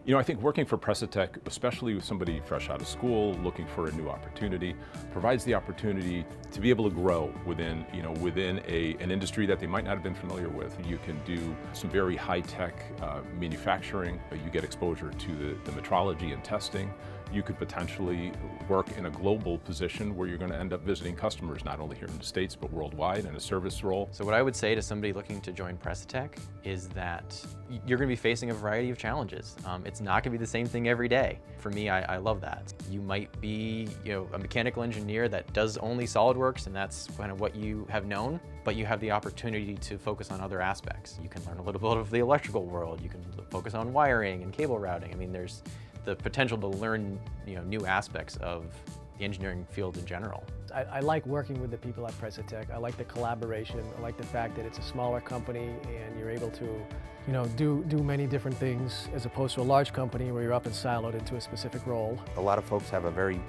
I think working for Precitech, especially with somebody fresh out of school, looking for a new opportunity, provides the opportunity to be able to grow within an industry that they might not have been familiar with. You can do some very high-tech manufacturing. You get exposure to the metrology and testing. You could potentially work in a global position where you're going to end up visiting customers, not only here in the States, but worldwide in a service role. So what I would say to somebody looking to join Precitech is that you're going to be facing a variety of challenges. It's not going to be the same thing every day. For me, I love that. You might be a mechanical engineer that does only SolidWorks, and that's kind of what you have known, but you have the opportunity to focus on other aspects. You can learn a little bit of the electrical world. You can focus on wiring and cable routing. I mean, there's the potential to learn new aspects of the engineering field in general. I like working with the people at Precitech. I like the collaboration. I like the fact that it's a smaller company and you're able to do many different things as opposed to a large company where you're up and siloed into a specific role. A lot of folks have a very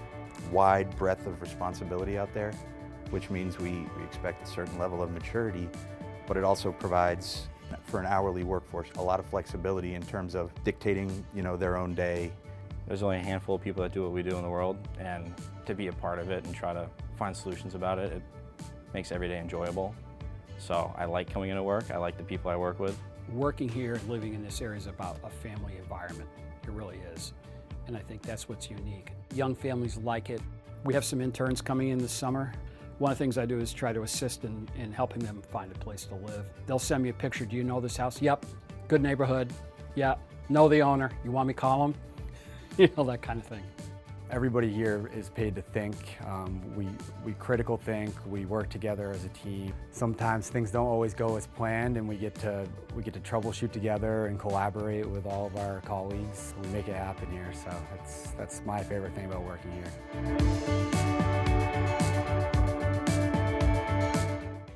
wide breadth of responsibility out there, which means we expect a certain level of maturity, but it also provides, for an hourly workforce, a lot of flexibility in terms of dictating their own day. There's only a handful of people that do what we do in the world, and to be a part of it and try to find solutions about it, it makes every day enjoyable. So I like coming into work. I like the people I work with. Working here, living in this area is about a family environment. It really is. And I think that's what's unique. Young families like it. We have some interns coming in this summer. One of the things I do is try to assist in helping them find a place to live. They'll send me a picture. Do you know this house? Yep. Good neighborhood. Yeah. Know the owner. You want me to call him? That kind of thing. Everybody here is paid to think. We critical think. We work together as a team. Sometimes things don't always go as planned, and we get to troubleshoot together and collaborate with all of our colleagues. We make it happen here. So that's my favorite thing about working here.